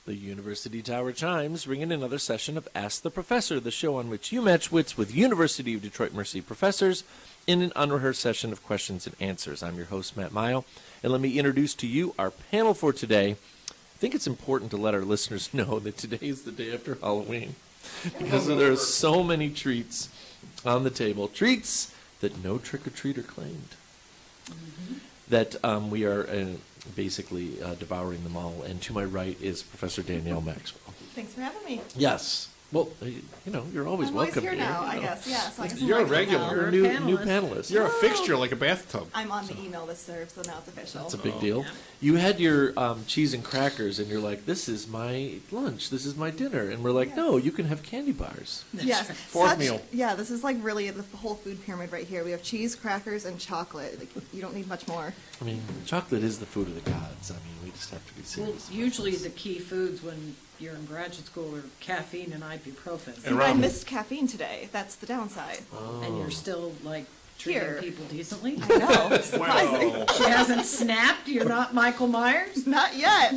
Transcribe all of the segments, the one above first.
The University Tower chimes ring in another session of Ask the Professor, the show on which you match wits with University of Detroit Mercy professors in an unrehearsed session of questions and answers. I'm your host, Matt Maggio, and let me introduce to you our panel for today. I think it's important to let our listeners know that today is the day after Halloween because there are so many treats on the table, treats that no trick-or-treater claimed, that we are basically devouring them all. And to my right is Professor Danielle Maxwell. Thanks for having me. Yes. Well, you're always I'm welcome always here now, I know. guess. Yeah, so I guess You're a I'm regular. You're now. a new panelist. You're a fixture like a bathtub. I'm on the email listserv, so now it's official. That's a big deal. You had your cheese and crackers, and you're like, this is my lunch, this is my dinner. And we're like, Yes. no, you can have candy bars. Yes. Fourth meal. Yeah, this is like really the whole food pyramid right here. We have cheese, crackers, and chocolate. Like, you don't need much more. I mean, chocolate is the food of the gods. I mean, we just have to be Well, serious. usually the key foods when you're in graduate school are caffeine and ibuprofen. See, I missed caffeine today. That's the downside. And you're still, like, treating Here. people decently. I know. Surprising. She hasn't snapped? You're not Michael Myers? Not yet.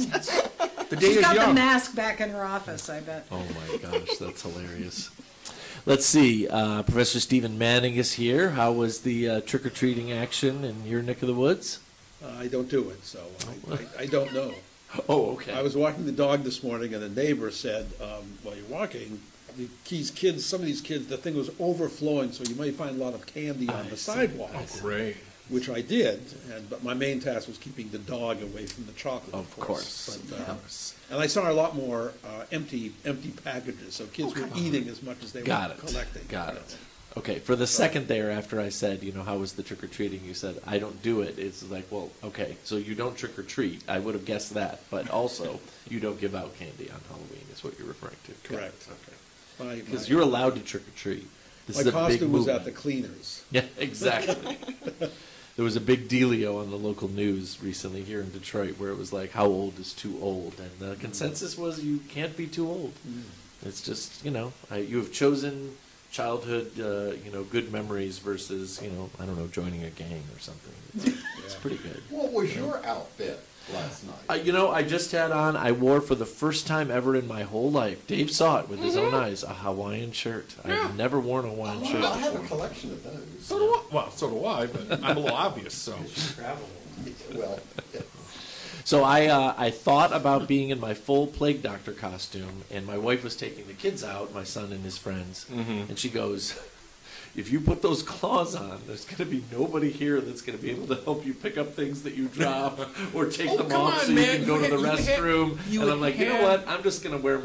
The day She's is got the young. mask back in her office, I bet. Oh my gosh, that's hilarious. Let's see, Professor Stephen Manning is here. How was the trick-or-treating action in your neck of the woods? I don't do it, so I don't know. Oh, okay. I was walking the dog this morning, and a neighbor said, while you're walking, some of these kids, the thing was overflowing, so you might find a lot of candy on the sidewalk, Great. which I did, but my main task was keeping the dog away from the chocolate, Of course. But, and I saw a lot more empty packages, so kids were eating as much as they Got were it. collecting. Got it. Okay, for the second there after I said, how was the trick-or-treating, you said, I don't do it. It's like, well, okay, so you don't trick-or-treat. I would have guessed that. But also, you don't give out candy on Halloween is what you're referring to. Correct. Okay. Because you're allowed to trick-or-treat. This My is a big costume was movement. at the cleaners. Yeah, exactly. There was a big dealio on the local news recently here in Detroit where it was like, how old is too old? And the consensus was you can't be too old. It's just, you have chosen childhood, good memories versus, I don't know, joining a gang or something. It's pretty good. What was your outfit last night? I just had on, I wore for the first time ever in my whole life, Dave saw it with his own eyes, a Hawaiian shirt. I've never worn a Hawaiian shirt I have a before. collection of those. So do I. Well, so do I, but I'm a little obvious, so. Well, So I thought about being in my full plague doctor costume, and my wife was taking the kids out, my son and his friends, and she goes, if you put those claws on, there's going to be nobody here that's going to be able to help you pick up things that you drop or take them come off on, so man. you can go to the You had- restroom. you And I'm like, you know had- what? I'm just going to wear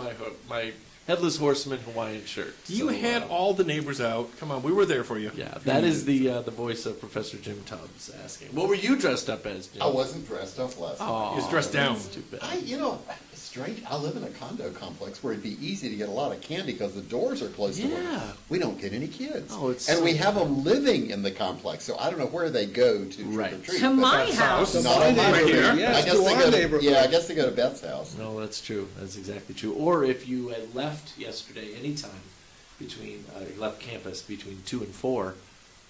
my Headless Horseman Hawaiian shirt. You So, had all the neighbors out. Come on, we were there for you. Yeah, that is the voice of Professor Jim Tubbs asking. What were you dressed up as, Jim? I wasn't dressed up last night. Aw, He was dressed down. that's too bad. It's strange. I live in a condo complex where it'd be easy to get a lot of candy because the doors are close to Yeah. it. We don't get any kids. Oh, it's and so we have them living in the complex, so I don't know where they go to Right. trick or treat. To but my that's house. To Not my on my neighborhood, here. yes, I guess to they our go to, neighborhood. yeah, I guess they go to Beth's house. No, that's true. That's exactly true. Or if you had left yesterday, anytime between, you left campus between 2 and 4,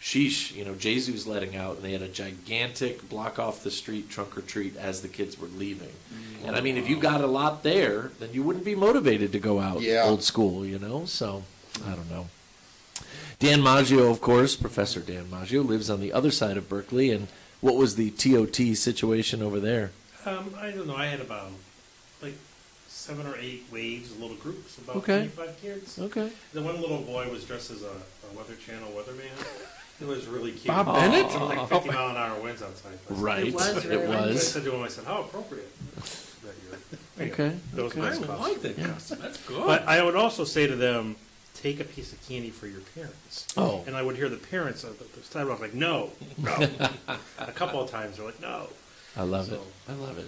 sheesh, Jesus letting out, and they had a gigantic block off the street trunk or treat as the kids were leaving. And I mean, if you got a lot there, then you wouldn't be motivated to go out Yeah. old school, So, I don't know. Dan Maggio, of course, Professor Dan Maggio, lives on the other side of Berkeley. And what was the TOT situation over there? I don't know. I had about like 7 or 8 waves, little groups, about Okay. 25 kids. Okay. The one little boy was dressed as a Weather Channel weatherman. It was really cute. Bob It Bennett? was like 50-mile-an-hour winds outside. Right. It was really. I was. said to him, I said, how appropriate that year. Okay. Those okay. nice I costumes. like that Yeah. costume. That's good. But I would also say to them, take a piece of candy for your parents. Oh. And I would hear the parents of the sidewalk like, no. A couple of times they're like, no. I love it. So- I love it.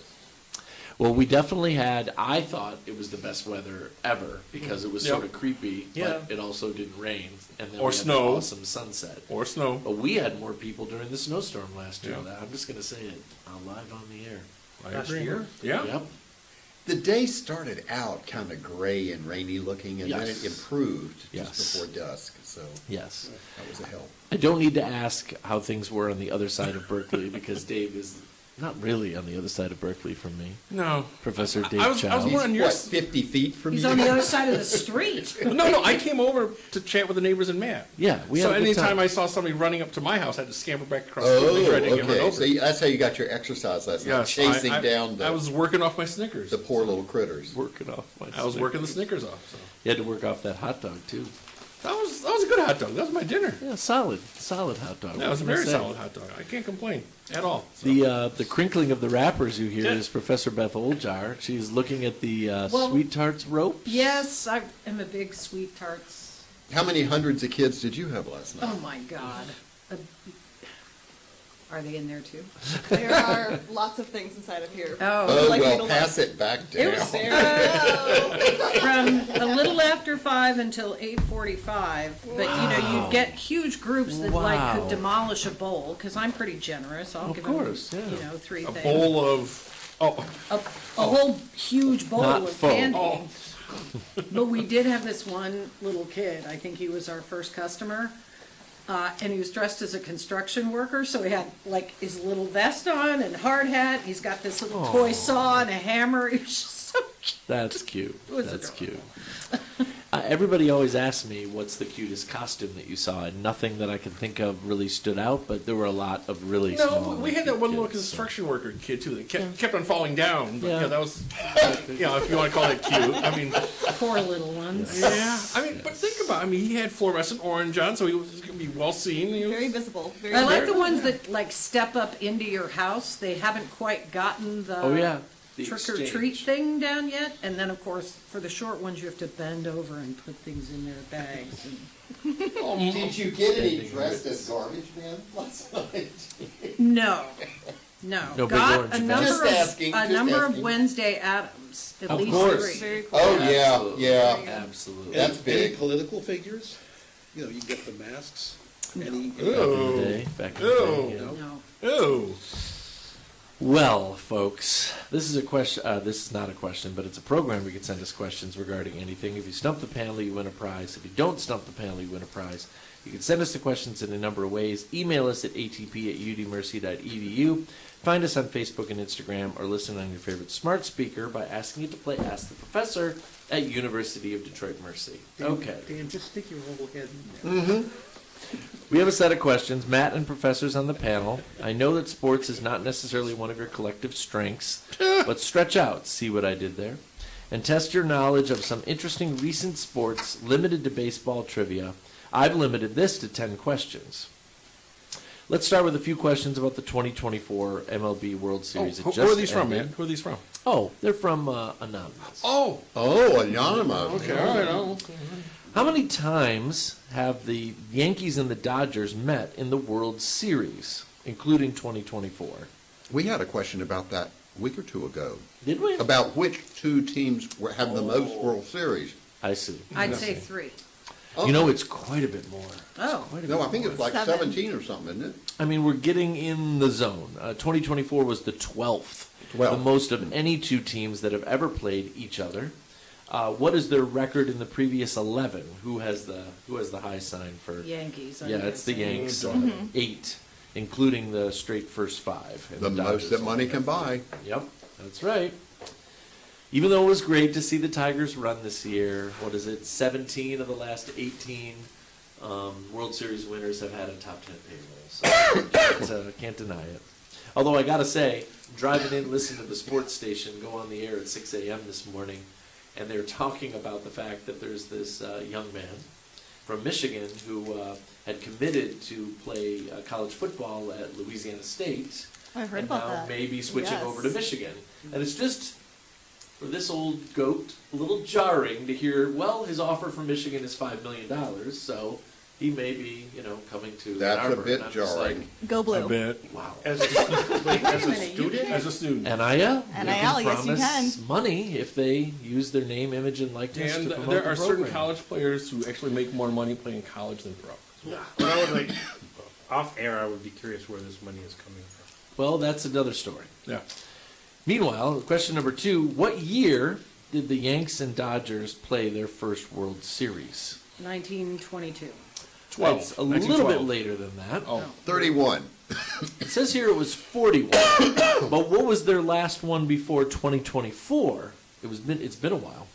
Well, we definitely had, I thought it was the best weather ever because it was sort of creepy, Yeah. but it also didn't rain. And then Or we had snow. an awesome sunset. Or snow. But we had more people during the snowstorm last year. Yeah. I'm just going to say it live on the air. I Last agree. year? Yeah. Yep. The day started out kind of gray and rainy looking, and then Yes. it improved just Yes. before dusk, so Yes. that was a help. I don't need to ask how things were on the other side of Berkeley because Dave is Not really on the other side of Berkeley from me. No. Professor Dave I was Chow. more on your... What, 50 feet from He's you? on the other side of the street. No, I came over to chat with the neighbors and Matt. Yeah, we had So a good anytime time. I saw somebody running up to my house, I had to scamper back across the street and try to get run okay. over. So that's how you got your exercise last night, Yes, chasing I down I was working off my Snickers. the poor little critters. Working off my I was Snickers. working the Snickers off. So. You had to work off that hot dog, too. That was a good hot dog. That was my dinner. Yeah, solid hot dog. That was a What can I very say? solid hot dog. I can't complain at all. So. The crinkling of the wrappers you hear is Professor Beth Oljar. She's looking at the Well- Sweet Tarts rope. Yes, I am a big sweet tarts. How many hundreds of kids did you have last night? Oh, my God. Are they in there, too? There are lots of things inside of here. Oh. Oh, like me to well, pass it back down. It was from a little after 5 until 8:45. But you'd get huge groups that Wow. could demolish a bowl. Because I'm pretty generous. I'll Of give course, them, yeah. 3 A things. bowl of a whole huge bowl Not of full. candy. Oh. But we did have this one little kid. I think he was our first customer. And he was dressed as a construction worker, so he had his little vest on and hard hat. He's got this little toy saw and a hammer. He was just so cute. That's cute. It was That's adorable. cute. Everybody always asks me what's the cutest costume that you saw, and nothing that I can think of really stood out, but there were a lot of really small. No, we had that cute one little kids, so. construction worker kid too that kept on falling down. But Yeah. yeah, that was, if you want to call it cute. I mean, Poor little ones. yeah. I mean, but think about it. I mean, he had fluorescent orange on, so he was going to be well seen. He was- Very visible. Very I like visible. the ones that step up into your house. They haven't quite gotten the Oh yeah, the trick or exchange. treat thing down yet. And then, of course, for the short ones, you have to bend over and put things in their bags. And... Did you get any dressed as garbage men last night? No, no. No big Got orange a vest. number Just of asking, a just number asking. of Wednesday Addams. At Of least course. 3. Very cool. Oh, yeah, Absolutely. yeah. Absolutely. That's Any big. political figures? You get the masks. Any, Back in the day. Back in the day. Yeah. No. Oh. Well, folks, this is a question. This is not a question, but it's a program. You can send us questions regarding anything. If you stump the panel, you win a prize. If you don't stump the panel, you win a prize. You can send us the questions in a number of ways. Email us at atp@udmercy.edu. Find us on Facebook and Instagram, or listen on your favorite smart speaker by asking it to play Ask the Professor at University of Detroit Mercy. Okay. Dan, just stick your whole head in there. We have a set of questions. Matt and professors on the panel. I know that sports is not necessarily one of your collective strengths, but stretch out, see what I did there, and test your knowledge of some interesting recent sports limited to baseball trivia. I've limited this to 10 questions. Let's start with a few questions about the 2024 MLB World Series. Who are these from, man? Who are these from? Oh, they're from Anonymous. Oh. Oh, anonymous. Okay, all right. Oh. How many times have the Yankees and the Dodgers met in the World Series, including 2024? We had a question about that a week or two ago, Did we? about which two teams have the most World Series. I see. I'd say 3. You know, it's quite a bit more. Oh. Quite a No, bit I think more. it's like 7. 17 or something, isn't it? I mean, we're getting in the zone. 2024 was the 12th, the most of any two teams that have ever played each other. What is their record in the previous 11? Who has the high sign for? Yankees. I'm Yeah, it's the guessing. Yanks. 8, including the straight first 5. And The most Dodgers that money can buy. Yep, that's right. Even though it was great to see the Tigers run this year, 17 of the last 18 World Series winners have had a top 10 payroll. So can't deny it. Although I gotta say, driving in, listening to the sports station, go on the air at 6 a.m. this morning, and they're talking about the fact that there's this young man from Michigan who had committed to play college football at Louisiana State. I heard and about now that. maybe switching Yes. over to Michigan. And it's just, for this old goat, a little jarring to hear, well, his offer from Michigan is $5 million, so he may be, coming to Ann That's a Arbor. bit And I'm just jarring. like, Go A blue. bit. wow. As a minute, you student? As a student. NIL. NIL, They yes, you promise can. money if they use their name, image, and likeness And to promote there the are certain program. college players who actually make more money playing college than pro. But I would off air, I would be curious where this money is coming from. Well, that's another story. Yeah. Meanwhile, question number 2, what year did the Yanks and Dodgers play their first World Series? 1922. 12. It's a little bit later than that. Oh. 31. It says here it was 41. But what was their last one before 2024? It's been a while.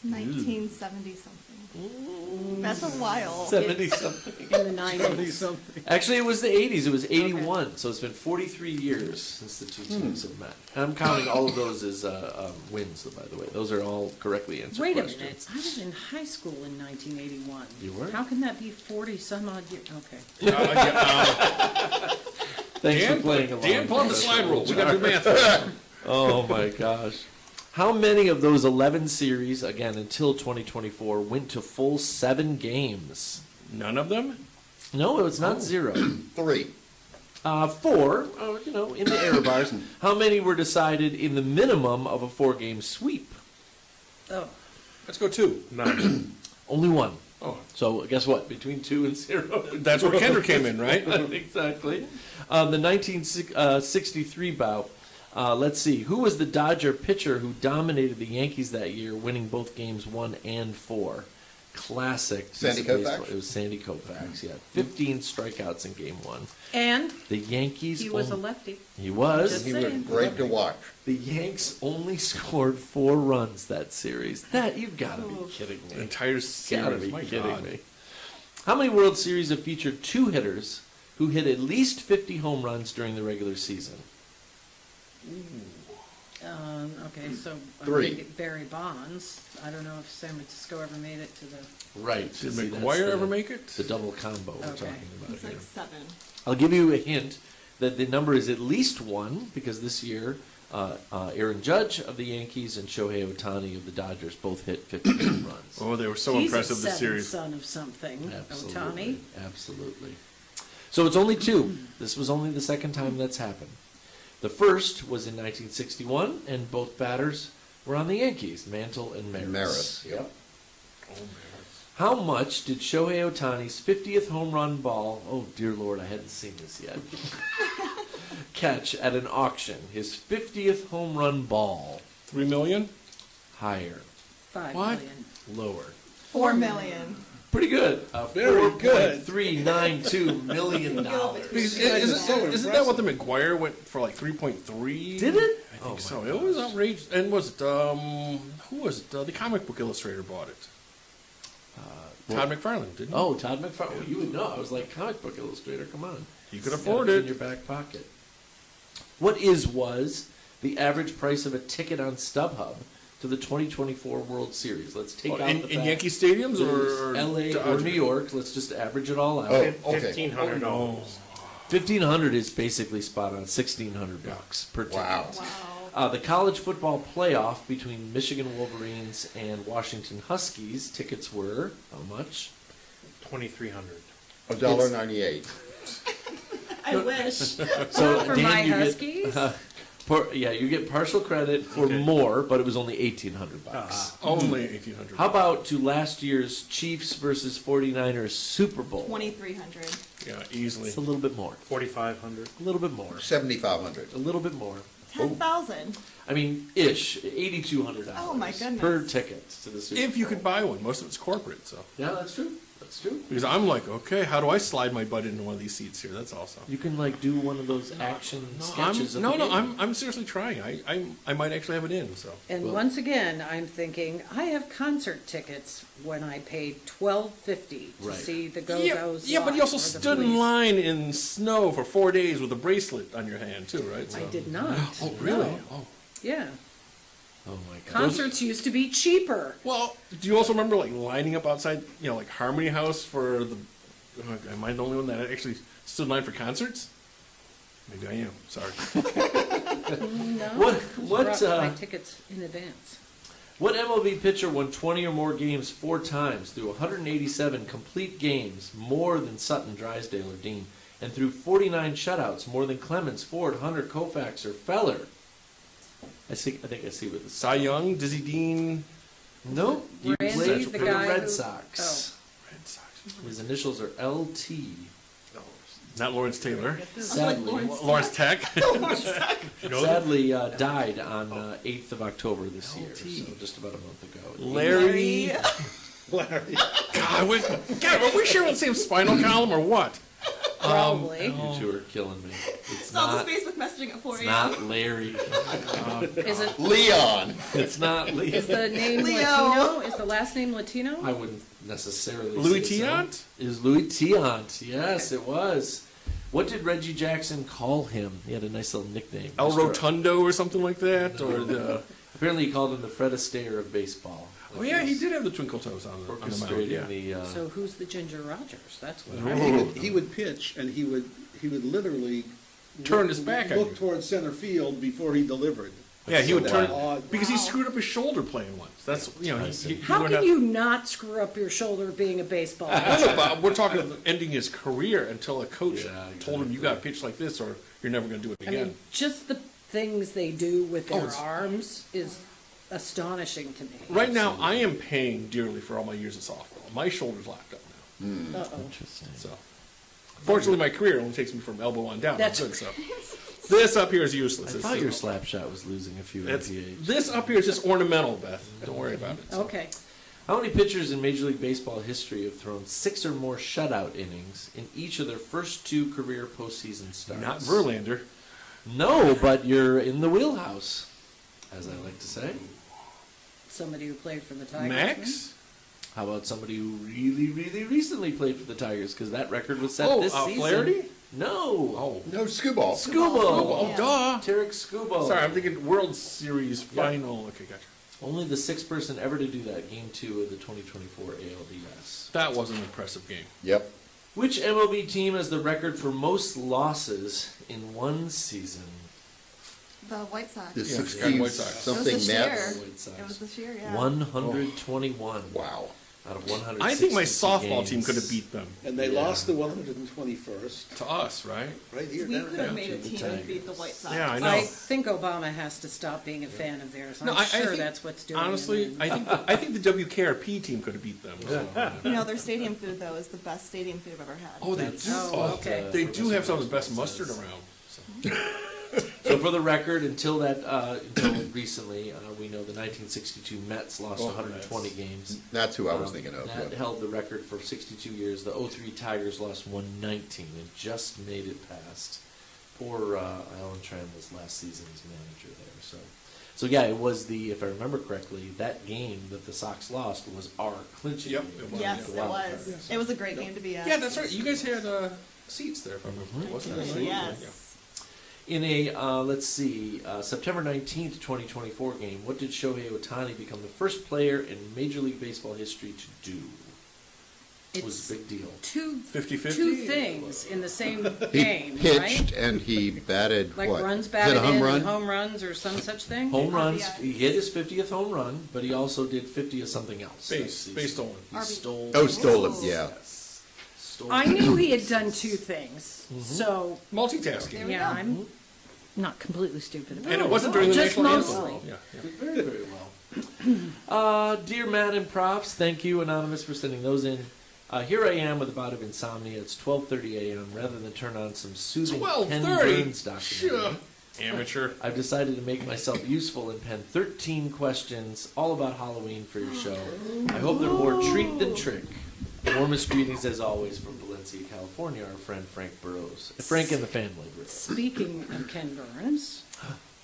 1970 something. That's a while. 70 something. In the 90s. Something. Actually, it was the 80s. It was 81. So it's been 43 years since the two teams have met. And I'm counting all of those as wins, by the way. Those are all correctly answered Wait a questions. minute, I was in high school in 1981. You were? How can that be 40 some odd years? Okay. Thanks for playing along. Dan, pull up the Professor slide rule. We got to do Oljar. math. Oh my gosh. How many of those 11 series, again, until 2024, went to full 7 games? None of them? No, it was not 0. 3. 4, in the error bars. How many were decided in the minimum of a 4-game sweep? Oh, Let's go 2. 9. Only 1. Oh, So guess what? Between 2 and 0. that's where Kendra came in, right? Exactly. The 1963 bout. Let's see. Who was the Dodger pitcher who dominated the Yankees that year, winning both games 1 and 4? Classic. piece Sandy of baseball. Koufax? It was Sandy Koufax. Yeah, 15 strikeouts in Game 1. and The Yankees. he was a lefty. He was. Just He was saying. great to watch. The Yanks only scored 4 runs that series. That you gotta be kidding The me. entire Gotta series. be My kidding God. me. How many World Series have featured 2 hitters who hit at least 50 home runs during the regular season? Okay, so I'm 3. thinking Barry Bonds. I don't know if San Francisco ever made it to the. Right. Did See, that's McGuire the- ever make it? The double combo we're Okay. talking about It's here. like 7. I'll give you a hint that the number is at least 1 because this year Aaron Judge of the Yankees and Shohei Ohtani of the Dodgers both hit 50 home runs. Oh, they were so He's impressive a this seventh series. son of something. Absolutely. Otani. Absolutely. So it's only 2. This was only the second time that's happened. The first was in 1961, and both batters were on the Yankees, Mantle and Maris. Maris, yep. How much did Shohei Ohtani's 50th home run ball, oh dear Lord, I hadn't seen this yet, catch at an auction? His 50th home run ball, 3 million? higher, 5 What? million. lower. 4 million. Pretty good. Very good. $4.392 million. Isn't that what the McGuire went for, like 3.3? Did it? I think Oh, so. my It was outrageous. And was it, who was it? The comic book illustrator bought it. Todd McFarlane, didn't he? Oh, Todd McFarlane. Well, you would know. I was like, comic book illustrator, come on. You could Got afford In it. your back pocket. What was the average price of a ticket on StubHub to the 2024 World Series? Let's take out the In fact Yankee stadiums or LA or Dodger? New York. Let's just average it all out. Oh, okay. $1,500. No. $1,500 is basically spot on. $1,600 per ticket. Wow. Wow. The college football playoff between Michigan Wolverines and Washington Huskies tickets were how much? $2,300. $1.98. I wish. So For Dan, my you Huskies? get, you get partial credit for Okay. more, but it was only $1,800. Only 1,800. How about to last year's Chiefs versus 49ers Super Bowl? 2,300. Yeah, easily. It's a little bit more. $4,500. A little bit more. $7,500. A little bit more. 10,000. I mean, ish, $8,200. Oh, my goodness. Per ticket to the Super Bowl. If you could buy one. Most of it's corporate, so. Yeah, that's true. That's true. Because I'm like, okay, how do I slide my butt into one of these seats here? That's awesome. You can like do one of those action sketches. I'm seriously trying. I might actually have it in. So And Well- once again, I'm thinking, I have concert tickets when I paid $12.50 to Right. see the Go-Go's yeah, but you live, also or the stood in Police. line in snow for 4 days with a bracelet on your hand too, right? I So- did not. Oh, really? No. Oh. Yeah. Oh my god. Concerts used to be cheaper. Well, do you also remember like lining up outside, like Harmony House for the? Am I the only one that actually stood in line for concerts? Maybe I am. Sorry. No. What, Just brought my tickets in advance. What MLB pitcher won 20 or more games 4 times through 187 complete games, more than Sutton, Drysdale, or Dean, and through 49 shutouts, more than Clemens, Ford, Hunter, Koufax, or Feller? I think I see what this. Cy Young, Dizzy Dean, No, he Randy, played the for the guy Red who- Sox. Red Sox. His initials are LT. Not Lawrence Taylor. Sadly, Lawrence Tech. sadly died on 8th of October this year, so just about a month ago. Larry. Larry. God, are we sharing the same spinal column or what? Probably. You two are killing me. It's Saw not. this Facebook messaging at 4 It's a.m. not Larry. Is it, Leon. It's not Lee. is the name Leo. Latino? Is the last name Latino? I wouldn't necessarily. Louis say so. Tiant? Is Louis Tiant? Yes, it was. What did Reggie Jackson call him? He had a nice little nickname. El Mr. Rotundo or something like that, or the. Apparently, he called him the Fred Astaire of baseball. Oh yeah, he did have the twinkle toes on the mound. Orchestrating Yeah. the. So who's the Ginger Rogers? That's what. He would pitch, and he would literally Turn his back on you. look towards center field before he delivered. Yeah, he would So turn odd. because he screwed up his shoulder playing once. That's I see. he How learned can how- you not screw up your shoulder being a baseball No, player? no, but we're talking ending his career until a coach Yeah, told him you got to pitch like this or you're never going to do it I again. mean, just the things they do with their it's- arms is astonishing to me. Right now, I am paying dearly for all my years of softball. My shoulder's locked up now. Uh-oh. Interesting. So, fortunately, my career only takes me from elbow on down. That's Good, so. This up here is useless. I It's- thought your slap shot was losing a few it's- MPH. this up here is just ornamental, Beth. Don't worry about it. So. Okay. How many pitchers in Major League Baseball history have thrown 6 or more shutout innings in each of their first 2 career postseason starts? Not Verlander. No, but you're in the wheelhouse, as I like to say. Somebody who played for the Tigers. Max? How about somebody who really, really recently played for the Tigers? Because that record was set Oh, this season. Flaherty? No. Oh. No, Scuball. Scuba. Oh, Yeah. duh. Tarek Scuba. Sorry, I'm thinking World Series final. Okay, gotcha. Only the 6th person ever to do that. Game 2 of the 2024 ALDS. That was an impressive game. Yep. Which MLB team has the record for most losses in one season? The White Sox. The Yeah, 16 White Sox. It something was this year. Mets. White Sox. It was this year, yeah. 121 Wow. out of 100. I think my softball team could have beat them. And they Yeah. lost the 121st, To us, right? right here. We down could there. have made a the team and beat the White Sox. Yeah, I know. I think Obama has to stop being a fan of theirs. I'm sure think, that's what's doing honestly, it. I think the WKRP team could have beat them. So. You know, their stadium food, though, is the best stadium food I've ever had. Oh, they That's- do. Oh, Oh, okay. They do have some of the best mustard around. So. So for the record, until recently, we know the 1962 Mets lost Oh, 120 Mets. games. That's who I was thinking of. That yeah. held the record for 62 years. The 03 Tigers lost 119 and just made it past. Poor Alan Tran was last season's manager there. So yeah, it was if I remember correctly, that game that the Sox lost was our clinching Yep, game. it was. Yes, The it wild was. card. Yes. It was a great game to be at. Yeah, that's right. You guys had seats there, if I remember. Wasn't that right? Yes. In a, September 19th, 2024 game, what did Shohei Ohtani become the first player in Major League Baseball history to do? It was It's a big deal. two 50-50? things in the same He game, pitched right? and he batted Like what? runs Is it batted a home in run? and home runs or some such thing? Home runs, RBI. he hit his 50th home run, but he also did 50 of something else. that Base season. stolen. He RBI. stole. Oh, stole him, Ooh. yeah. Yes. Stole I knew he had done 2 things, so Multitasking. There we yeah, go. I'm not completely stupid about And it. it wasn't during the Just national mostly. anthem. Yeah, Did very, very well. Dear Matt and Props, thank you, Anonymous, for sending those in. Here I am with a bout of insomnia. It's 12:30 a.m. Rather than turn on some soothing Ken 12:30? Burns documentary, Sure. Amateur. I've decided to make myself useful and pen 13 questions all about Halloween for your show. I hope they're more treat than trick. Warmest greetings, as always, from Valencia, California, our friend Frank Burrows. Frank and the family. Really. Speaking of Ken Burns,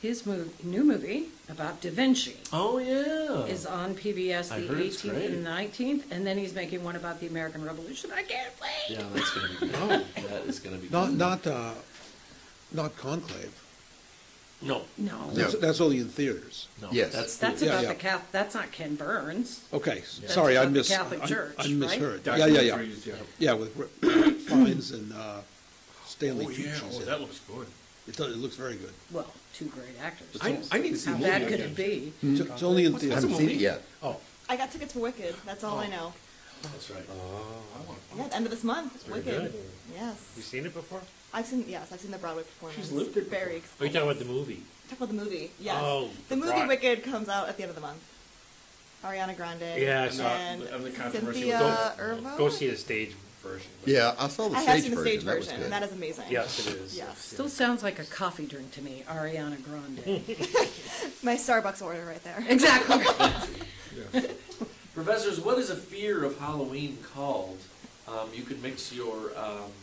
his new movie about Da Vinci Oh, yeah. is on PBS I the heard it's 18th great. and 19th, and then he's making one about the American Revolution. I can't wait! Yeah, that's going to be good. That is going to be good. Not Conclave. No. No, No. That's only in theaters. No. Yes. that's Yeah, about yeah. the Catholic. That's not Ken Burns. Okay, That's sorry, I about the missed. Catholic Church, I right? misheard. Yeah, yeah, yeah. Documentaries, yeah. Yeah, with Fines and Stanley Oh, yeah. Tucci's Oh, in that it. looks good. It looks very good. Well, 2 great actors. I need to see How the bad movie could again. it be? It's only in I theaters. haven't seen it yet. Oh, I got tickets for Wicked. That's all I know. That's right. Yeah, the end of this month. Wicked. good. Yes. You seen it before? I've seen the Broadway performance. She's lived it Very Are you exciting. talking about the movie? Talk about the movie. Yes. Oh, the movie right. Wicked comes out at the end of the month. Ariana Grande. Yeah, I saw it. and And the controversy Cynthia with Erivo. Go see the stage version. Yeah, I saw the I have stage seen the version. stage That was version, good. and that is amazing. Yes, it is. Yes. Still sounds like a coffee drink to me, Ariana Grande. My Starbucks order right there. Exactly. Professors, what is a fear of Halloween called? You could mix your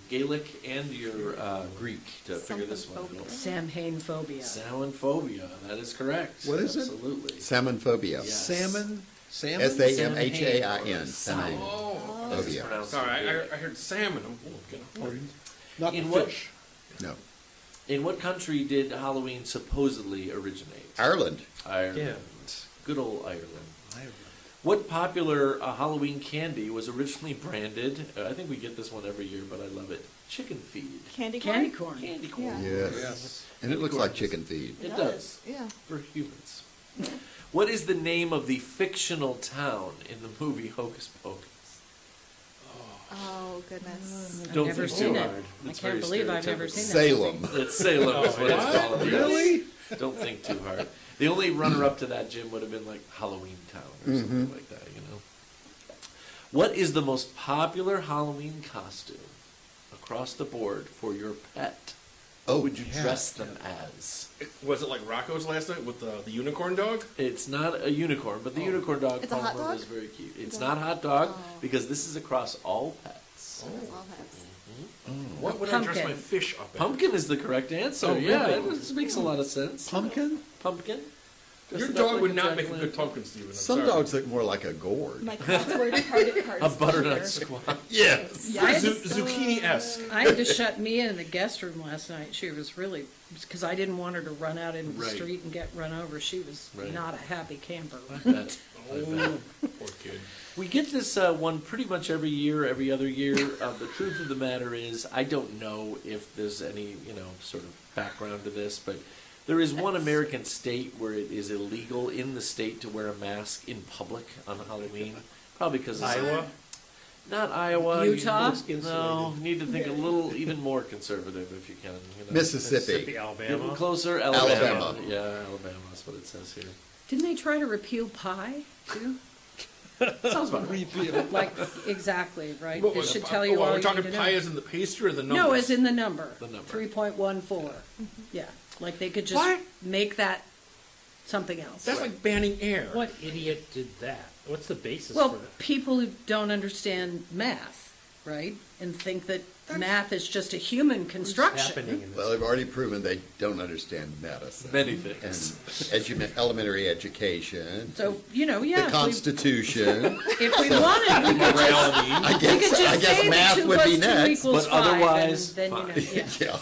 Gaelic and your Greek to figure this one out. Samhain phobia. Salmonphobia, that is correct. What is it? Absolutely. Salmonphobia. Yes. Salmon? S-A-M-H-A-I-N. Salmon. Oh, As it's Phobia. pronounced sorry, in Gaelic. I heard salmon. Not In the what- fish. No. In what country did Halloween supposedly originate? Ireland. Ireland. Yeah. Good old Ireland. What popular Halloween candy was originally branded? I think we get this one every year, but I love it. Chicken feed. Candy corn? Candy corn. Candy corn. Yeah. Yes. Yes. And it looks like chicken feed. It does. Yeah. For humans. What is the name of the fictional town in the movie Hocus Pocus? Oh, goodness. I've Don't never think seen too it. hard. I It's very can't believe I've never stereotypical. seen that. Salem. It's Salem is what it's called. yes. Really? Don't think too hard. The only runner-up to that, Jim, would have been like Halloween Town or something like that, you know? What is the most popular Halloween costume across the board for your pet? What Oh, would you dress them as? Was it like Rocco's last night with the unicorn dog? It's not a unicorn, but the unicorn dog It's a hot problem dog? is very cute. It's It's a- not hot dog Oh. because this is across all pets. That's all that's. What would I dress Pumpkin. my fish up as? Pumpkin is the correct answer. Oh, Yeah, really? it makes a lot of sense. Pumpkin? Pumpkin. Dress Your it up dog like would a not make a jack-o'-lantern. good pumpkin, Steven. I'm Some sorry. dogs look more like a gourd. My crossword cards. A butternut here. squash. Yes. Yes. Zucchini-esque. I had to shut Mia in the guest room last night. She was really, because I didn't want her to run out into the Right. street and get run over. She was Right. not a happy camper. Bet. Oh, poor kid. We get this one pretty much every year, every other year. The truth of the matter is, I don't know if there's any, sort of background to this, but there is one American state where it is illegal in the state to wear a mask in public on Halloween. Probably because it's Iowa? not Iowa. Utah? No, you need to think a little even more conservative if you can. Mississippi. Mississippi, Getting Alabama. closer, Alabama. Yeah, Alabama. That's what it says here. Didn't they try to repeal pie too? Sounds about right. Like, exactly, right? What It was should it? tell you all We're you talking need to pie know. as in the pastry or the number? No, as in the number. The number. 3.14. Yeah, like they could just What? make that something else. That's like banning air. What idiot did that? What's the basis Well, for that? people who don't understand math, right? And think that math is just a human What's construction. happening in this? Well, they've already proven they don't understand medicine. Many And things. elementary education. So, The yeah, Constitution. if we wanted, we could just, I we could guess, just I say guess that math 2 would plus be 2 next. equals But 5, otherwise, and then, fine. yeah. Yeah.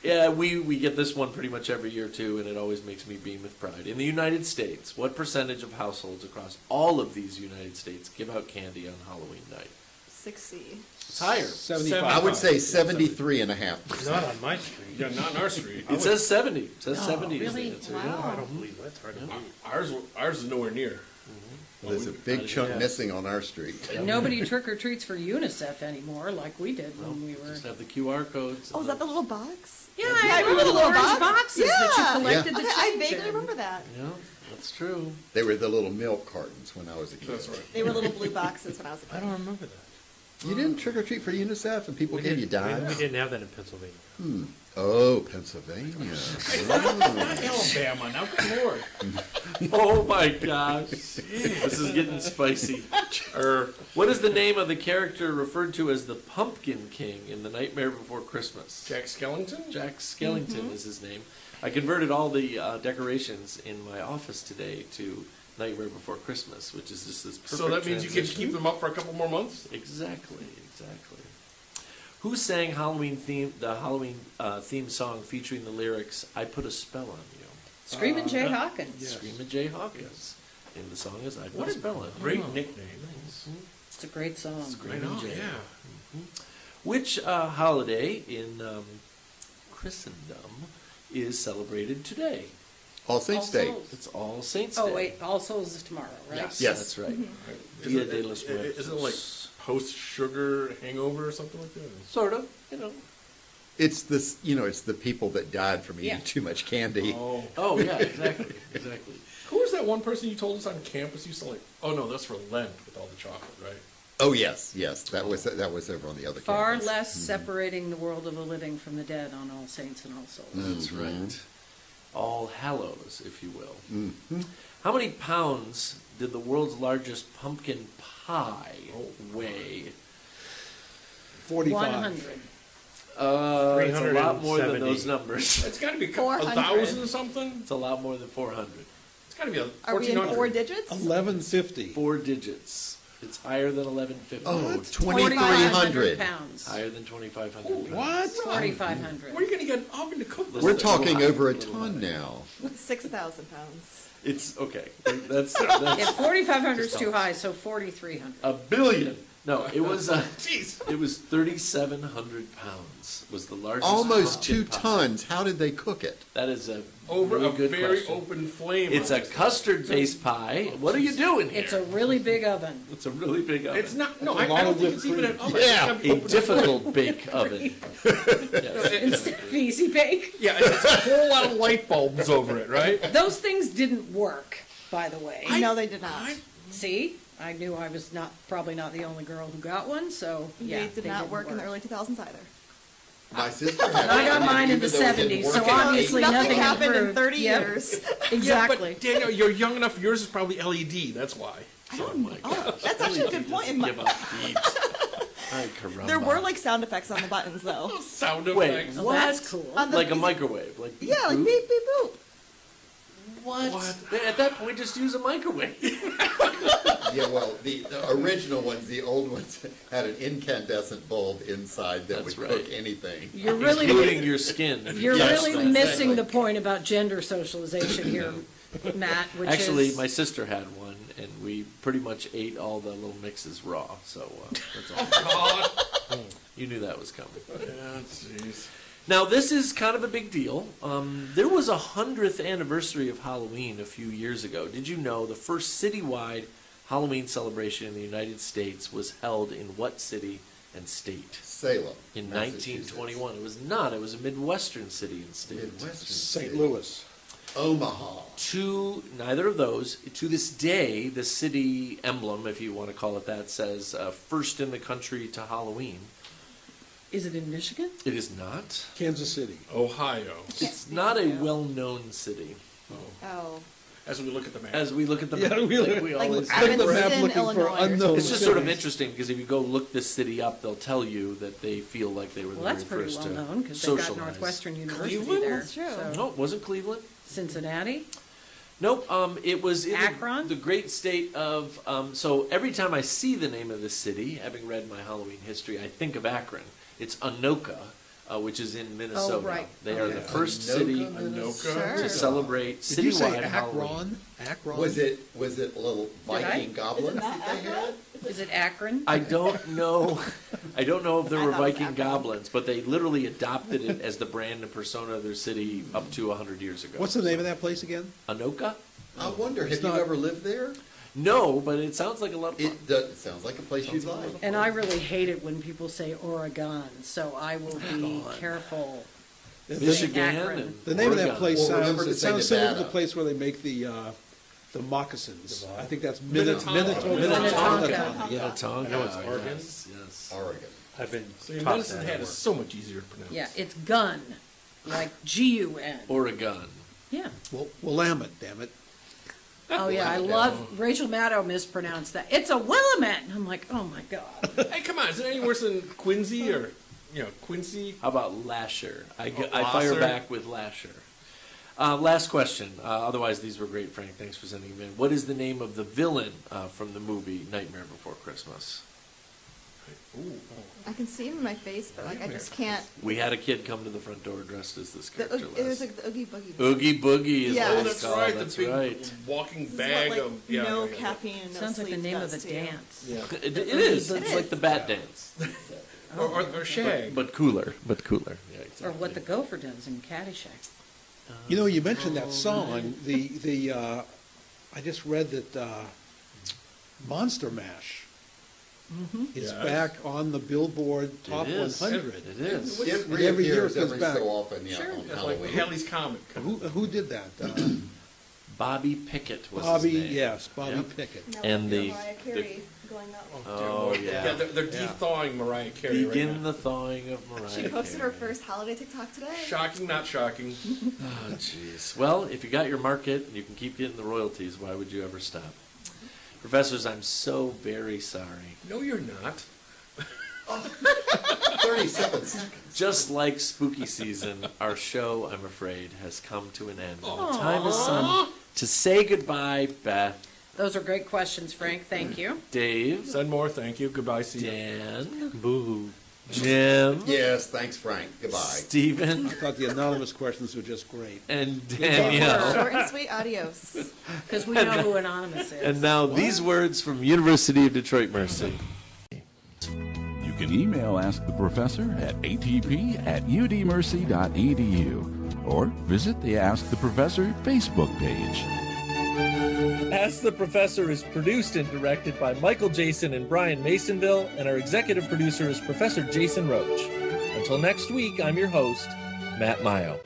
Yeah, we get this one pretty much every year too, and it always makes me beam with pride. In the United States, what percentage of households across all of these United States give out candy on Halloween night? 6C. It's higher. 75. I would say 73.5%. Not on my street. Yeah, not in our street. It says 70. It says Oh, 70 is really? the answer. No, Yeah. I don't believe that. It's hard to believe. Ours is nowhere near. There's a big chunk Yeah. missing on our street. And nobody trick or treats for UNICEF anymore, like we did when we were. Just have the QR codes. Oh, is that the little box? Yeah, I remember remember the the little orange box. boxes that Yeah. you collected Yeah. the Okay, I change vaguely in. remember that. Yeah, that's true. They were the little milk cartons when I was a kid. That's right. They were little blue boxes when I was a I kid. don't remember that. You didn't trick or treat for UNICEF and people gave you We dimes? didn't have that in Pennsylvania. Oh, Pennsylvania. Alabama, now good lord. Oh my gosh. This is getting spicy. What is the name of the character referred to as the Pumpkin King in The Nightmare Before Christmas? Jack Skellington? Jack Skellington is his name. I converted all the decorations in my office today to Nightmare Before Christmas, which is just this perfect So that means you get to transition. keep them up for a couple more months? Exactly. Who sang the Halloween theme song featuring the lyrics, I Put a Spell on You? Screaming Jay Hawkins. Screaming Jay Hawkins. And the song is, I Put What a a Spell on You. great nickname. It's a great song. I Screaming know, Jay. yeah. Which holiday in Christendom is celebrated today? All Saints Day. It's All Saints Day. Oh, wait, All Souls is tomorrow, right? Yes, Yes. that's right. Is Dia it- de los Muertos. Isn't it like post-sugar hangover or something like that? Sort of, It's this, it's the people that died from eating Yeah. too much candy. Oh, yeah, exactly. Who was that one person you told us on campus used to like? Oh no, that's for Lent with all the chocolate, right? Oh, yes, that was over on the other Far campus. less separating the world of the living from the dead on All Saints and All Souls. That's right. All Hallows, if you will. Mhm. How many pounds did the world's largest pumpkin pie Oh. weigh? 45. 100. It's a lot more than 370. those numbers. It's got to be a 400. 1,000 or something. It's a lot more than 400. It's got to be a Are we in 1,400. 4 digits? 1150. 4 digits. It's higher than 1150. Oh, 4,500 2,300. pounds. Higher than 2,500 pounds. What? 4,500. Where are you going to get an oven to cook this? We're Little talking high, over a little ton high. now. 6,000 pounds. It's okay. That's If 4,500 is Just too off. high, so 4,300. a billion. No, it was jeez. It was 3,700 pounds. Was the largest. Almost pumpkin 2 pie. tons. How did they cook it? That is a Over really a good very question. open flame. It's a custard-based pie. What are you doing here? It's a really big oven. It's a really big oven. It's not. No, That's a I lot don't of think whipped it's even an cream. oven. Yeah. It's gotta be a open difficult bake oven. Yes. Instead of easy bake. Yeah, it's a whole lot of light bulbs over it, right? Those things didn't work, by the way. No, they did not. See? I knew I was probably not the only girl who got one, so yeah. They did not work in the early 2000s either. My sister had I got one, mine in even the though it didn't 70s, work so at obviously eight. Nothing nothing happened in improved. 30 Yep. years. Exactly. But Danielle, you're young enough. Yours is probably LED. That's why. I don't know. Oh, that's actually a good point. In Give up beeps. Ay, caramba. There were like sound effects on the buttons though. Sound Wait, effects. Oh, what? that's cool. On the- Like a microwave. Like beep, Yeah, like boop? beep beep boop. What? At that point, just use a microwave. Yeah, well, the original ones, the old ones, had an incandescent bulb inside that That's would right. cook anything. You're really Including your skin. if You're you touch really that. missing the point about gender socialization here, Matt, which Actually, is my sister had one, and we pretty much ate all the little mixes raw. So that's all. God. You knew that was coming. Yeah, jeez. Now, this is kind of a big deal. There was a 100th anniversary of Halloween a few years ago. Did you know the first citywide Halloween celebration in the United States was held in what city and state? Salem. In Massachusetts. 1921. It was not. It was a Midwestern city and state. Midwestern St. city. Louis. Omaha. Neither of those. To this day, the city emblem, if you want to call it that, says first in the country to Halloween. is it in Michigan? It is not. Kansas City. Ohio. It's not a well-known city. Oh, As we look at the map. As we look at the Yeah, map, we like look- we like always Click the map Evanston, looking for Illinois, or unknown something. It's just sort of cities. interesting because if you go look this city up, they'll tell you that they feel like they were Well, the that's very pretty first well to known because they've got socialize. Northwestern University Cleveland? there. That's true. so- No, it wasn't Cleveland. Cincinnati? Nope. It was in Akron? the great state of. So every time I see the name of the city, having read my Halloween history, I think of Akron. It's Anoka, which is in Minnesota. Oh, right. They are the Okay. first Anoka, city Minnesota. Sure. to celebrate Did you say citywide Halloween. Akron? Was it little I? Viking goblins not that they had? Is it Akron? I don't know. I don't know if there I were thought it was Viking Akron. goblins, but they literally adopted it as the brand and persona of their city up to 100 years ago. What's the name of that place again? Anoka? I wonder, have It's you not- ever lived there? No, but it sounds like a lot of fun. It sounds like a place you'd like. And I really hate it when people say Oregon, so I will be careful. Michigan Akron. and The name of that Oregon. place Well, remember to it say sounds similar to the Nevada. place where they make the moccasins. I think that's Minnetonka. Minnetonka. Minnetonka. No, it's Oregon. Yes. Oregon. I've been So your taught medicine that hat at is work. so much easier to pronounce. Yeah, it's gun, like G-U-N. Oregon. Yeah. Willamette, damn it. Oh, yeah, I love, Rachel Maddow mispronounced that. It's a Willamette. And I'm like, oh, my God. Hey, come on. Is it any worse than Quincy or, Quincy? How about Lasher? I Oh, fire Lasser. back with Lasher. Last question. Otherwise, these were great, Frank. Thanks for sending them in. What is the name of the villain from the movie Nightmare Before Christmas? I can see him in my face, but like I just can't. We had a kid come to the front door dressed as this The, character it was last. like the Oogie Boogie. Oogie Boogie is Yeah. what Oh, it's that's called. right. That's the big right. walking This is bag what, like, of no caffeine and no Sounds like the sleep name of does the to you. dance. Yeah. It is. It It's is. like the bat dance, Or Shag. but cooler. But cooler. Yeah, exactly. Or what the gopher does in Caddyshack. You know, you mentioned that song. I just read that Monster Mash is Yes. back on the Billboard Top It is. 100. It is. It And every year it reappears comes every back. so often, yeah, Sure. on It's like Halloween. Halley's Comic. Who did that? Bobby Pickett was Bobby, his name. yes, Bobby Yep. Pickett. Now And we the- have Mariah Carey going up. Oh Yeah, yeah. they're de-thawing Mariah Carey Begin right now. the thawing of Mariah. She posted her Carey. first holiday TikTok today. Shocking, not shocking. Oh, jeez. Well, if you got your market and you can keep getting the royalties, why would you ever stop? Professors, I'm so very sorry. No, you're not. 37 seconds. Just like spooky season, our show, I'm afraid, has come to an end. And the time has come to say goodbye, Beth, Those are great questions, Frank. Thank you. Dave, Send more. Thank you. Goodbye. See you. Dan, boo, Jim, Yes, thanks, Frank. Goodbye. Stephen, I thought the anonymous questions were just great. and Danielle. Short and sweet, adios. Because we know who Anonymous is. And now these words from University of Detroit Mercy. You can email Ask the Professor at atp@udmercy.edu or visit the Ask the Professor Facebook page. Ask the Professor is produced and directed by Michael Jason and Brian Masonville, and our executive producer is Professor Jason Roach. Until next week, I'm your host, Matt Maio.